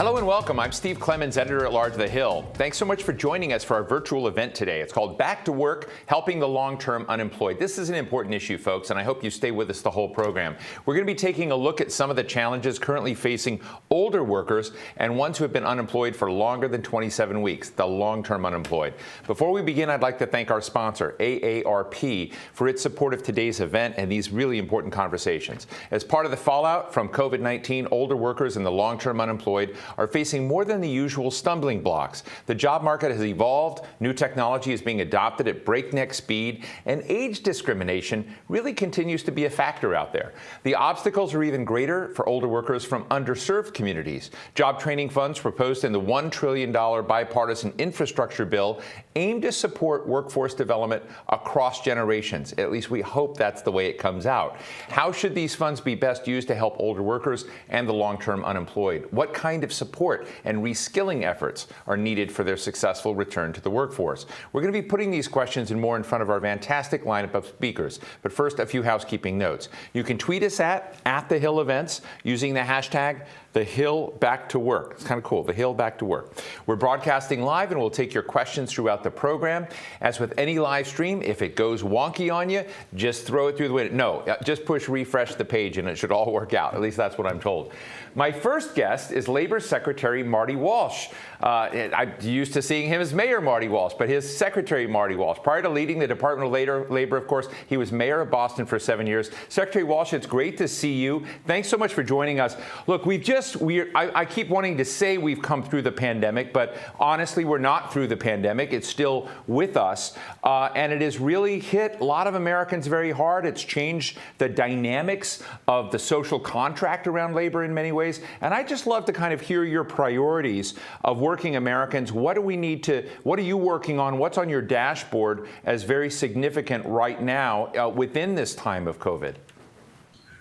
Hello and welcome. I'm Steve Clemons, editor-at-large of The Hill. Thanks so much for joining us for our virtual event today. It's called Back to Work, Helping the Long-Term Unemployed. This is an important issue, folks, and I hope you stay with us the whole program. We're going to be taking a look at some of the challenges currently facing older workers and ones who have been unemployed for longer than 27 weeks, the long-term unemployed. Before we begin, I'd like to thank our sponsor, AARP, for its support of today's event and these really important conversations. As part of the fallout from COVID-19, older workers and the long-term unemployed are facing more than the usual stumbling blocks. The job market has evolved, new technology is being adopted at breakneck speed, and age discrimination really continues to be a factor out there. The obstacles are even greater for older workers from underserved communities. Job training funds proposed in the $1 trillion bipartisan infrastructure bill aim to support workforce development across generations. At least we hope that's the way it comes out. How should these funds be best used to help older workers and the long-term unemployed? What kind of support and reskilling efforts are needed for their successful return to the workforce? We're going to be putting these questions and more in front of our fantastic lineup of speakers. But first, a few housekeeping notes. You can tweet us at The Hill Events using the hashtag The Hill Back to Work. It's kind of cool, The Hill Back to Work. We're broadcasting live and we'll take your questions throughout the program. As with any live stream, if it goes wonky on you, just throw it through the window. No, just push refresh the page and it should all work out. At least that's what I'm told. My first guest is Labor Secretary Marty Walsh. I'm used to seeing him as Mayor Marty Walsh, but his Secretary Marty Walsh. Prior to leading the Department of Labor, of course, he was mayor of Boston for 7 years. Secretary Walsh, it's great to see you. Thanks so much for joining us. Look, I keep wanting to say we've come through the pandemic, but honestly, we're not through the pandemic. It's still with us, and it has really hit a lot of Americans very hard. It's changed the dynamics of the social contract around labor in many ways. And I just love to kind of hear your priorities of working Americans. What are you working on? What's on your dashboard as very significant right now within this time of COVID?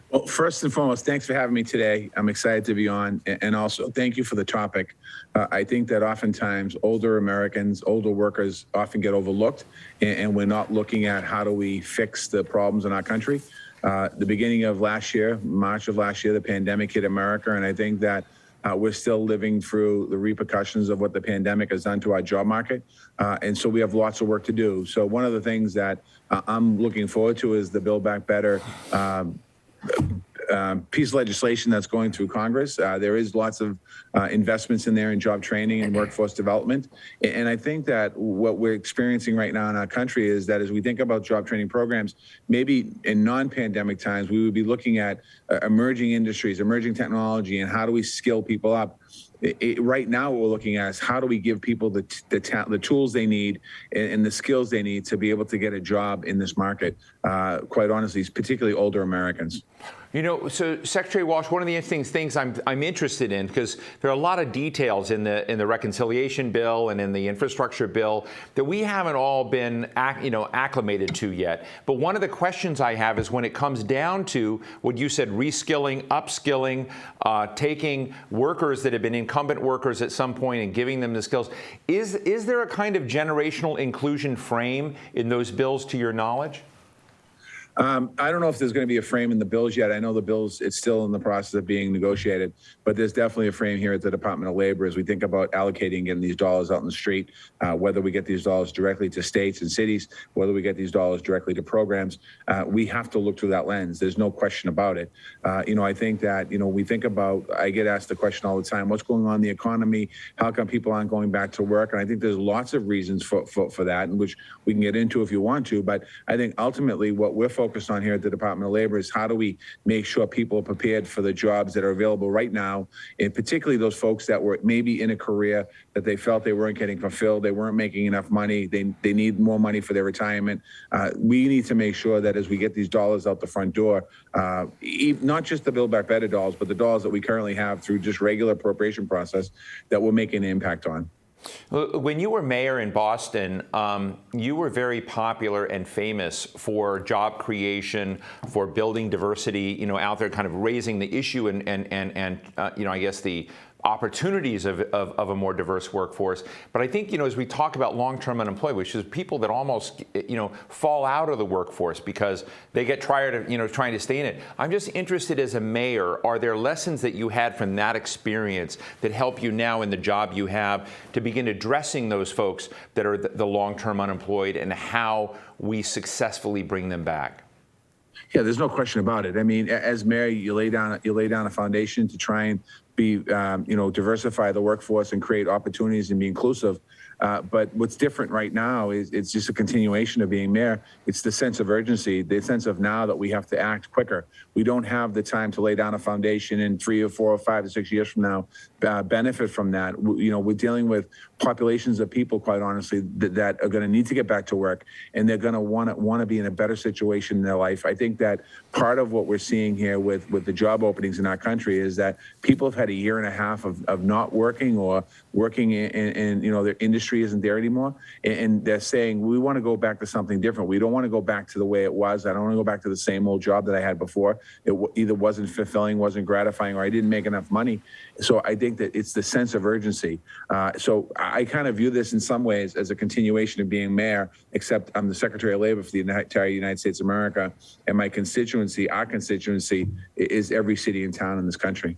Well, first and foremost, thanks for having me today. I'm excited to be on. And also, thank you for the topic. I think that oftentimes older Americans, older workers often get overlooked, and we're not looking at how do we fix the problems in our country. The beginning of last year, March of last year, the pandemic hit America, and I think that we're still living through the repercussions of what the pandemic has done to our job market. And so we have lots of work to do. So one of the things that I'm looking forward to is the Build Back Better piece of legislation that's going through Congress. There is lots of investments in there in job training and workforce development. And I think that what we're experiencing right now in our country is that as we think about job training programs, maybe in non-pandemic times, we would be looking at emerging industries, emerging technology, and how do we skill people up. Right now, what we're looking at is how do we give people the tools they need and the skills they need to be able to get a job in this market, quite honestly, particularly older Americans. You know, so Secretary Walsh, one of the interesting things I'm interested in, because there are a lot of details in the reconciliation bill and in the infrastructure bill that we haven't all been acclimated to yet. But one of the questions I have is when it comes down to what you said, reskilling, upskilling, taking workers that have been incumbent workers at some point and giving them the skills. Is there a kind of generational inclusion frame in those bills, to your knowledge? I don't know if there's going to be a frame in the bills yet. I know the bills, it's still in the process of being negotiated, but there's definitely a frame here at the Department of Labor as we think about allocating getting these dollars out in the street, whether we get these dollars directly to states and cities, whether we get these dollars directly to programs. We have to look through that lens. There's no question about it. I think that, we think about, I get asked the question all the time, what's going on in the economy? How come people aren't going back to work? And I think there's lots of reasons for that, and which we can get into if you want to. But I think ultimately what we're focused on here at the Department of Labor is how do we make sure people are prepared for the jobs that are available right now, and particularly those folks that were maybe in a career that they felt they weren't getting fulfilled, they weren't making enough money, they need more money for their retirement. We need to make sure that as we get these dollars out the front door, not just the Build Back Better dollars, but the dollars that we currently have through just regular appropriation process, that we're making an impact on. When you were mayor in Boston, you were very popular and famous for job creation, for building diversity, out there, kind of raising the issue and I guess the opportunities of a more diverse workforce. But I think, as we talk about long-term unemployed, which is people that almost, fall out of the workforce because they get tired of, trying to stay in it. I'm just interested as a mayor, are there lessons that you had from that experience that help you now in the job you have to begin addressing those folks that are the long-term unemployed and how we successfully bring them back? Yeah, there's no question about it. I mean, as mayor, you lay down a foundation to try and be, diversify the workforce and create opportunities and be inclusive. But what's different right now is it's just a continuation of being mayor. It's the sense of urgency, the sense of now that we have to act quicker. We don't have the time to lay down a foundation and 3 or 4 or 5 or 6 years from now benefit from that. We're dealing with populations of people, quite honestly, that are going to need to get back to work, and they're going to want to be in a better situation in their life. I think that part of what we're seeing here with the job openings in our country is that people have had a year and a half of not working or working in their industry isn't there anymore, and they're saying we want to go back to something different. We don't want to go back to the way it was. I don't want to go back to the same old job that I had before. It either wasn't fulfilling, wasn't gratifying, or I didn't make enough money. So I think that it's the sense of urgency. So I kind of view this in some ways as a continuation of being mayor, except I'm the Secretary of Labor for the entire United States of America, and my constituency, our constituency, is every city and town in this country.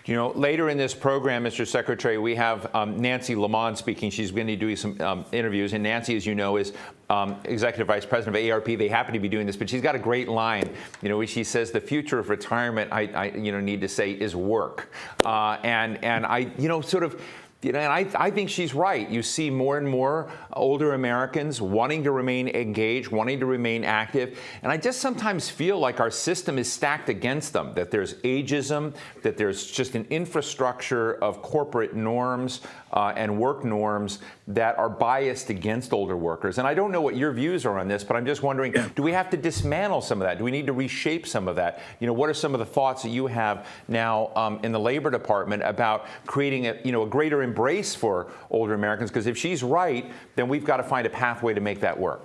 Later in this program, Mr. Secretary, we have Nancy Lamont speaking. She's going to be doing some interviews. And Nancy, as you know, is Executive Vice President of AARP. They happen to be doing this, but she's got a great line. She says the future of retirement, I need to say, is work. And I, sort of. And I think she's right. You see more and more older Americans wanting to remain engaged, wanting to remain active. And I just sometimes feel like our system is stacked against them, that there's ageism, that there's just an infrastructure of corporate norms and work norms that are biased against older workers. And I don't know what your views are on this, but I'm just wondering, do we have to dismantle some of that? Do we need to reshape some of that? What are some of the thoughts that you have now in the Labor Department about creating a greater embrace for older Americans? Because if she's right, then we've got to find a pathway to make that work.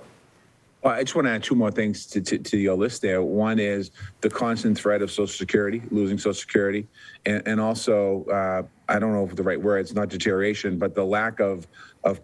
Well, I just want to add 2 more things to your list there. One is the constant threat of Social Security, losing Social Security, and also, I don't know if the right word, it's not deterioration, but the lack of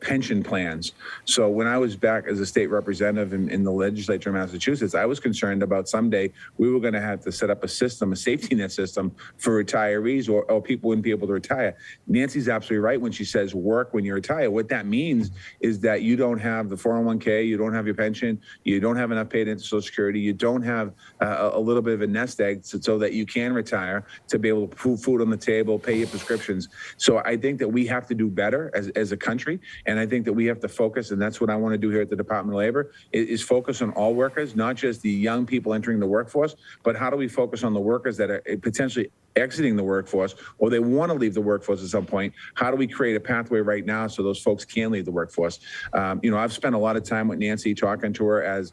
pension plans. So when I was back as a state representative in the legislature in Massachusetts, I was concerned about someday we were going to have to set up a system, a safety net system for retirees or people wouldn't be able to retire. Nancy's absolutely right when she says work when you retire. What that means is that you don't have the 401k, you don't have your pension, you don't have enough paid into Social Security, you don't have a little bit of a nest egg so that you can retire to be able to put food on the table, pay your prescriptions. So I think that we have to do better as a country. And I think that we have to focus, and that's what I want to do here at the Department of Labor, is focus on all workers, not just the young people entering the workforce, but how do we focus on the workers that are potentially exiting the workforce or they want to leave the workforce at some point? How do we create a pathway right now so those folks can leave the workforce? I've spent a lot of time with Nancy talking to her as,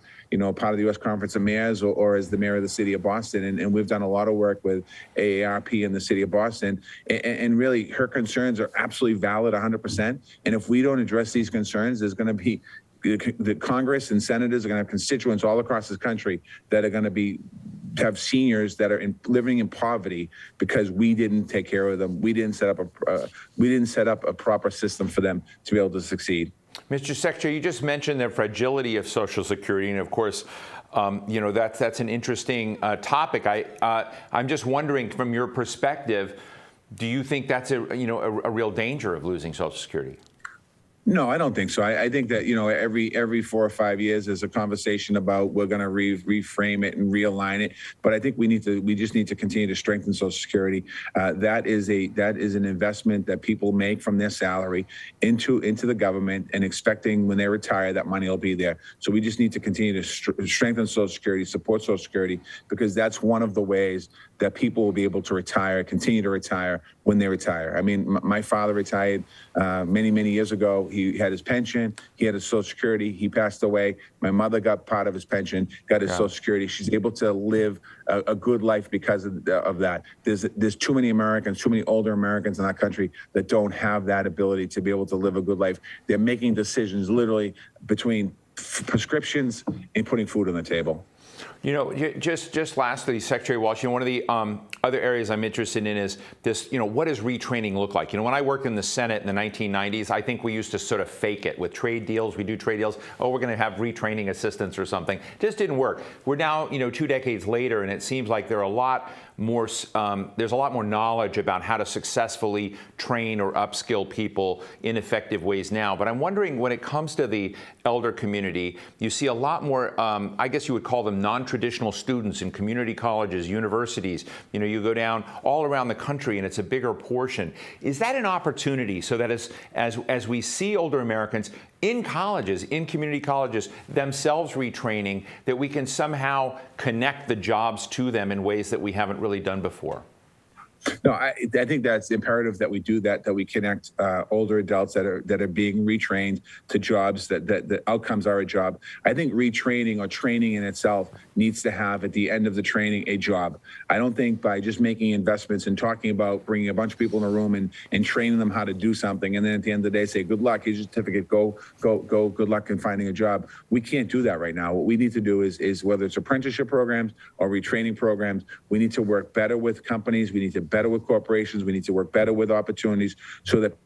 part of the U.S. Conference of Mayors or as the mayor of the city of Boston. And we've done a lot of work with AARP in the city of Boston. And really, her concerns are absolutely valid 100%. And if we don't address these concerns, there's going to be the Congress and senators are going to have constituents all across this country that are going to have seniors that are living in poverty because we didn't take care of them. We didn't set up a proper system for them to be able to succeed. Mr. Secretary, you just mentioned the fragility of Social Security, and of course, that's an interesting topic. I'm just wondering, from your perspective, do you think that's a real danger of losing Social Security? No, I don't think so. I think that, every 4 or 5 years there's a conversation about we're going to reframe it and realign it. But I think we just need to continue to strengthen Social Security. That is an investment that people make from their salary into the government and expecting when they retire that money will be there. So we just need to continue to strengthen Social Security, support Social Security, because that's one of the ways that people will be able to continue to retire when they retire. I mean, my father retired many, many years ago. He had his pension, he had his Social Security, he passed away. My mother got part of his pension, got his Social Security. She's able to live a good life because of that. There's too many Americans, too many older Americans in our country that don't have that ability to be able to live a good life. They're making decisions literally between prescriptions and putting food on the table. Just lastly, Secretary Walsh, one of the other areas I'm interested in is this, what does retraining look like? When I worked in the Senate in the 1990s, I think we used to sort of fake it with trade deals. We do trade deals. Oh, we're going to have retraining assistance or something. Just didn't work. We're now, 2 decades later, and it seems like there's a lot more knowledge about how to successfully train or upskill people in effective ways now. But I'm wondering, when it comes to the elder community, you see a lot more, I guess you would call them non-traditional students in community colleges, universities. You go down all around the country, and it's a bigger portion. Is that an opportunity so that as we see older Americans in colleges, in community colleges, themselves retraining, that we can somehow connect the jobs to them in ways that we haven't really done before? No, I think that's imperative that we do that we connect older adults that are being retrained to jobs that the outcomes are a job. I think retraining or training in itself needs to have at the end of the training a job. I don't think by just making investments and talking about bringing a bunch of people in a room and training them how to do something, and then at the end of the day say, good luck, here's your certificate, go, good luck in finding a job. We can't do that right now. What we need to do is whether it's apprenticeship programs or retraining programs, we need to work better with companies. We need to better with corporations. We need to work better with opportunities so that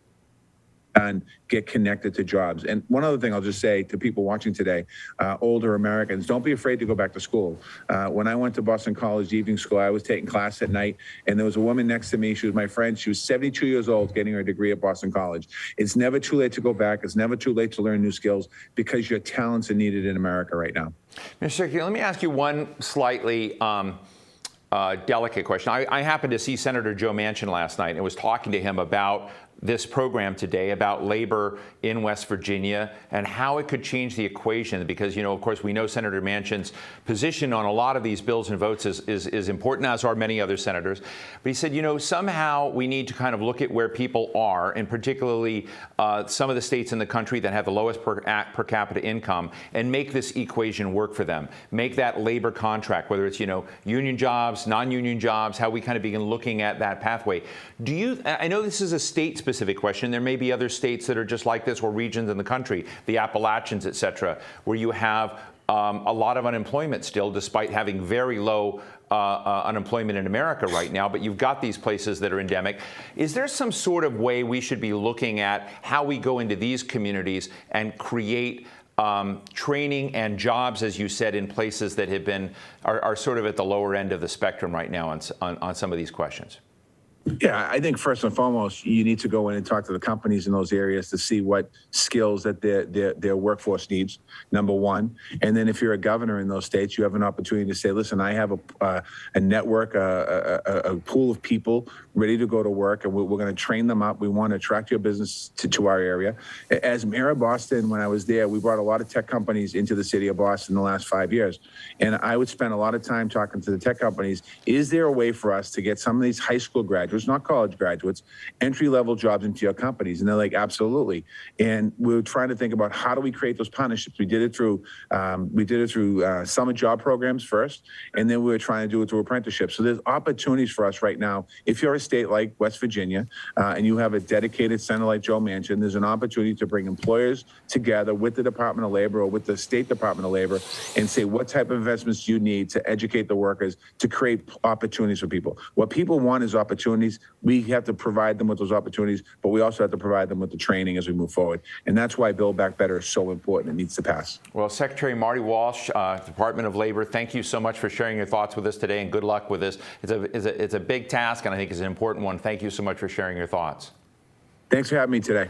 and get connected to jobs. And one other thing I'll just say to people watching today, older Americans, don't be afraid to go back to school. When I went to Boston College evening school, I was taking class at night, and there was a woman next to me. She was my friend. She was 72 years old, getting her degree at Boston College. It's never too late to go back. It's never too late to learn new skills, because your talents are needed in America right now. Mr. Secretary, let me ask you one slightly delicate question. I happened to see Senator Joe Manchin last night and was talking to him about this program today, about labor in West Virginia and how it could change the equation, because, of course, we know Senator Manchin's position on a lot of these bills and votes is important, as are many other senators. But he said, somehow we need to kind of look at where people are, and particularly some of the states in the country that have the lowest per capita income, and make this equation work for them. Make that labor contract, whether it's, union jobs, non-union jobs, how we kind of begin looking at that pathway. I know this is a state-specific question. There may be other states that are just like this, or regions in the country, the Appalachians, et cetera, where you have a lot of unemployment still, despite having very low unemployment in America right now, but you've got these places that are endemic. Is there some sort of way we should be looking at how we go into these communities and create training and jobs, as you said, in places that are sort of at the lower end of the spectrum right now on some of these questions? Yeah, I think first and foremost, you need to go in and talk to the companies in those areas to see what skills that their workforce needs, number one. And then if you're a governor in those states, you have an opportunity to say, listen, I have a network, a pool of people ready to go to work, and we're going to train them up. We want to attract your business to our area. As mayor of Boston, when I was there, we brought a lot of tech companies into the city of Boston in the last 5 years. And I would spend a lot of time talking to the tech companies. Is there a way for us to get some of these high school graduates, not college graduates, entry-level jobs into your companies? And they're like, absolutely. And we were trying to think about how do we create those partnerships. We did it through summer job programs first, and then we were trying to do it through apprenticeships. So there's opportunities for us right now. If you're a state like West Virginia and you have a dedicated center like Joe Manchin, there's an opportunity to bring employers together with the Department of Labor or with the State Department of Labor and say, what type of investments do you need to educate the workers to create opportunities for people? What people want is opportunities. We have to provide them with those opportunities, but we also have to provide them with the training as we move forward. And that's why Build Back Better is so important. It needs to pass. Well, Secretary Marty Walsh, Department of Labor, thank you so much for sharing your thoughts with us today, and good luck with this. It's a big task, and I think it's an important one. Thank you so much for sharing your thoughts. Thanks for having me today.